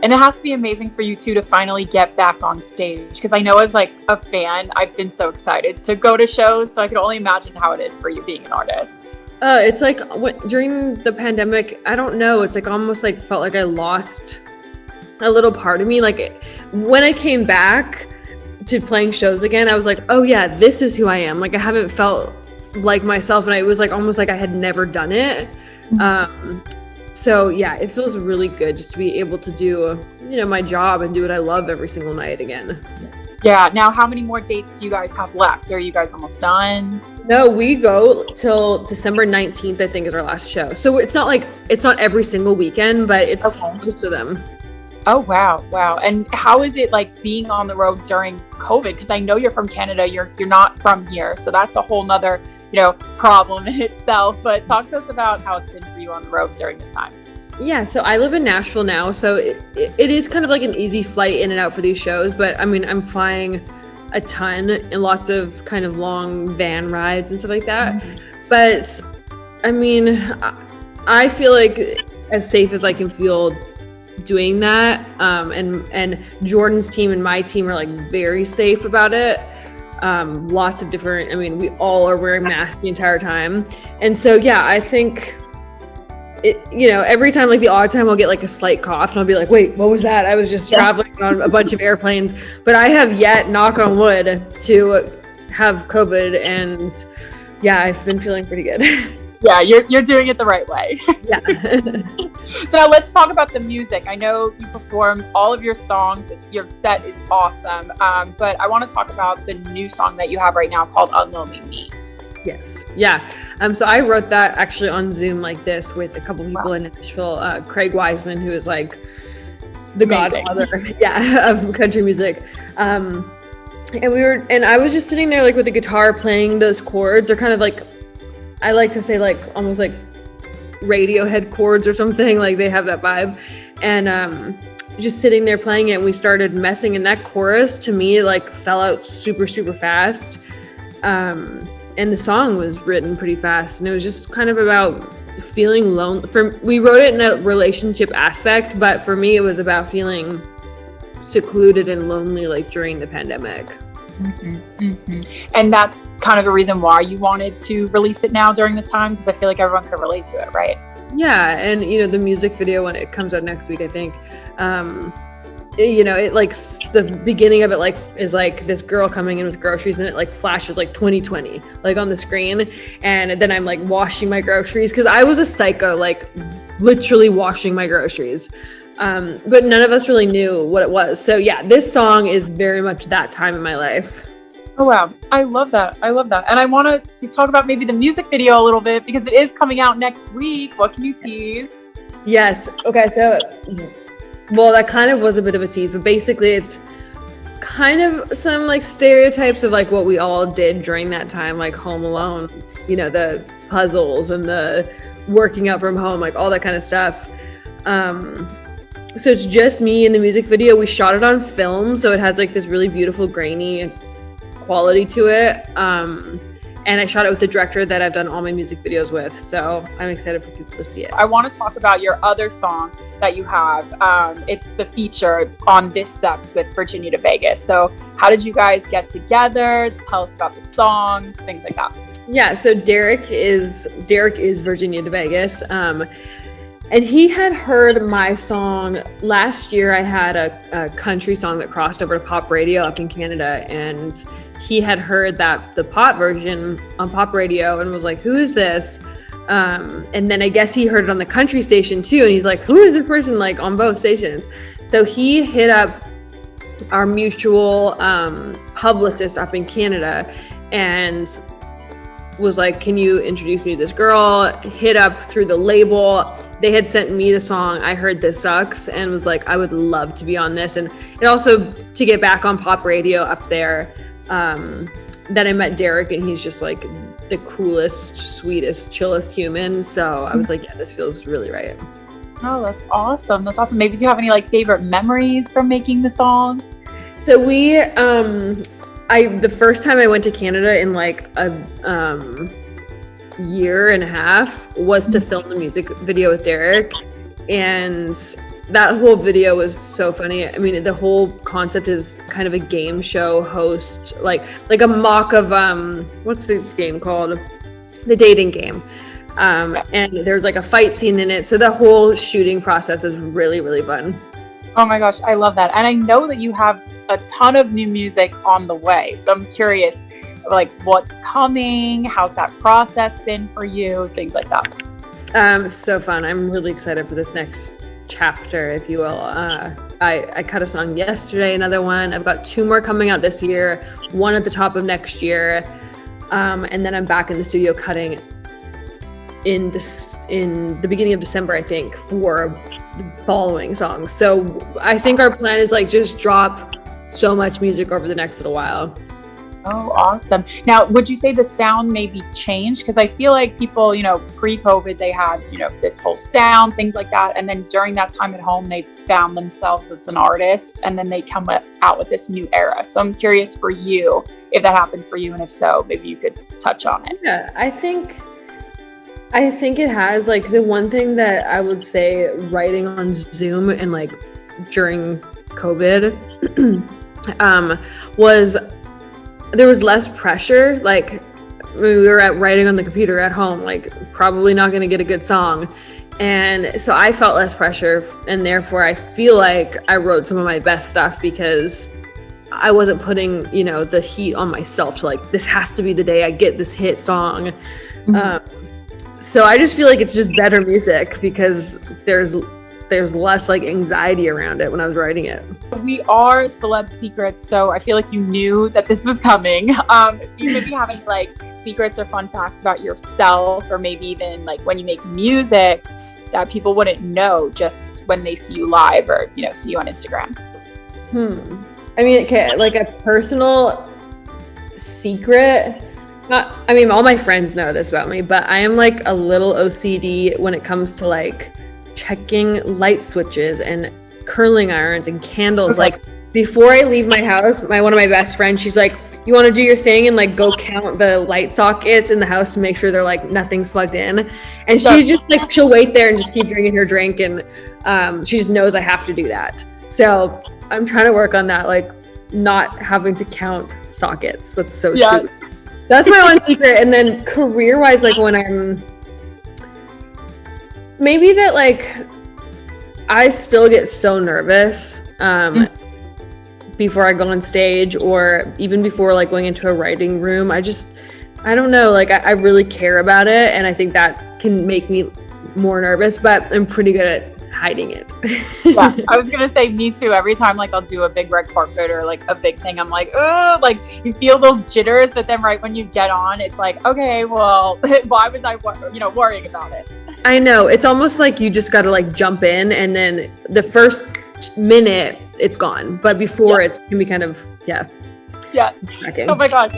And it has to be amazing for you too to finally get back on stage, because I know as like a fan, I've been so excited to go to shows, so I can only imagine how it is for you being an artist. It's like during the pandemic, I don't know, it's like almost like felt like I lost a little part of me. Like when I came back to playing shows again, I was like, oh yeah, this is who I am. Like I haven't felt like myself, and it was like almost like I had never done it. So yeah, it feels really good just to be able to do, my job and do what I love every single night again. Yeah. Now, how many more dates do you guys have left? Are you guys almost done? No, we go till December 19th, I think, is our last show. So it's not every single weekend, but it's most of them. Oh, wow. Wow. And how is it like being on the road during COVID? Because I know you're from Canada, you're not from here. So that's a whole nother, problem in itself. But talk to us about how it's been for you on the road during this time. Yeah, so I live in Nashville now, so it is kind of like an easy flight in and out for these shows, but I mean, I'm flying a ton and lots of kind of long van rides and stuff like that. But I mean, I feel like as safe as I can feel doing that, and Jordan's team and my team are like very safe about it. Lots of different, we all are wearing masks the entire time. And so, yeah, I think every time, like the odd time I'll get like a slight cough and I'll be like, wait, what was that? I was just traveling on a bunch of airplanes, but I have yet, knock on wood, to have COVID, and yeah, I've been feeling pretty good. Yeah, you're doing it the right way. Yeah. So now let's talk about the music. I know you performed all of your songs. Your set is awesome. But I want to talk about the new song that you have right now called Unlonely Me. Yes. Yeah. So I wrote that actually on Zoom like this with a couple people in Nashville, Craig Wiseman, who is like the godfather, of country music. And I was just sitting there like with a guitar playing those chords. They're kind of like, I like to say like almost like Radiohead chords or something. Like they have that vibe. And just sitting there playing it, and we started messing, and that chorus to me like fell out super, super fast. And the song was written pretty fast, and it was just kind of about feeling lonely. We wrote it in a relationship aspect, but for me, it was about feeling secluded and lonely, like during the pandemic. And that's kind of the reason why you wanted to release it now during this time, because I feel like everyone could relate to it, right? Yeah, and the music video, when it comes out next week, I think, it like the beginning of it like is like this girl coming in with groceries, and it like flashes like 2020 like on the screen, and then I'm like washing my groceries, because I was a psycho, like literally washing my groceries, but none of us really knew what it was. So yeah, this song is very much that time in my life. Oh wow, I love that. And I want to talk about maybe the music video a little bit, because it is coming out next week. What can you tease? Yes. Okay, so well, that kind of was a bit of a tease, but basically it's kind of some like stereotypes of like what we all did during that time, like Home Alone, the puzzles and the working out from home, like all that kind of stuff. So it's just me in the music video. We shot it on film, so it has like this really beautiful grainy quality to it. And I shot it with the director that I've done all my music videos with. So I'm excited for people to see it. I want to talk about your other song that you have. It's the feature on This Sucks with Virginia to Vegas. So how did you guys get together? Tell us about the song, things like that. Yeah, so Derek is Virginia to Vegas. And he had heard my song last year. I had a country song that crossed over to pop radio up in Canada, and he had heard the pop version on pop radio and was like, who is this? And then I guess he heard it on the country station too, and he's like, who is this person, like on both stations? So he hit up our mutual publicist up in Canada and was like, can you introduce me to this girl? Hit up through the label. They had sent me the song, I heard This Sucks, and was like, I would love to be on this. And it also, to get back on pop radio up there, then I met Derek, and he's just like the coolest, sweetest, chillest human. So I was like, yeah, this feels really right. Oh, that's awesome. That's awesome. Maybe do you have any like favorite memories from making the song? So we, the first time I went to Canada in like a year and a half was to film the music video with Derek. And That whole video was so funny. I mean, the whole concept is kind of a game show host, like a mock of what's the game called? The dating game. And there's like a fight scene in it. So the whole shooting process is really, really fun. Oh my gosh, I love that. And I know that you have a ton of new music on the way. So I'm curious, like, what's coming? How's that process been for you? Things like that. So fun. I'm really excited for this next chapter, if you will. I cut a song yesterday, another one. I've got 2 more coming out this year, 1 at the top of next year. And then I'm back in the studio cutting in the beginning of December, I think, for the following songs. So I think our plan is like just drop so much music over the next little while. Oh, awesome. Now, would you say the sound maybe changed? Because I feel like people, pre-COVID, they had, this whole sound, things like that. And then during that time at home, they found themselves as an artist, and then they come out with this new era. So I'm curious for you, if that happened for you, and if so, maybe you could touch on it. Yeah, I think it has. Like, the one thing that I would say writing on Zoom and like during COVID was there was less pressure. Like, we were writing on the computer at home, like probably not going to get a good song. And so I felt less pressure, and therefore I feel like I wrote some of my best stuff because I wasn't putting, the heat on myself to like, this has to be the day I get this hit song. Mm-hmm. So I just feel like it's just better music because there's less like anxiety around it when I was writing it. We are Celeb Secrets, so I feel like you knew that this was coming. So you maybe have any like secrets or fun facts about yourself, or maybe even like when you make music that people wouldn't know just when they see you live or, see you on Instagram. I mean, okay, like a personal secret. All my friends know this about me, but I am like a little OCD when it comes to like checking light switches and curling irons and candles. Okay. Like, before I leave my house, one of my best friends, she's like, you want to do your thing and like go count the light sockets in the house to make sure they're like nothing's plugged in. And she's just like, she'll wait there and just keep drinking her drink, and she just knows I have to do that. So I'm trying to work on that, like not having to count sockets. That's so stupid. So that's my one secret. And then career-wise, like when I'm maybe that like I still get so nervous before I go on stage, or even before like going into a writing room. I don't know, like I really care about it, and I think that can make me more nervous, but I'm pretty good at hiding it. Yeah, I was gonna say me too. Every time like I'll do a big red carpet or like a big thing, I'm like, oh, like you feel those jitters, but then right when you get on, it's like, okay, well, why was I worrying about it? I know, it's almost like you just got to like jump in, and then the first minute it's gone, but before it can be kind of yeah. Oh my gosh.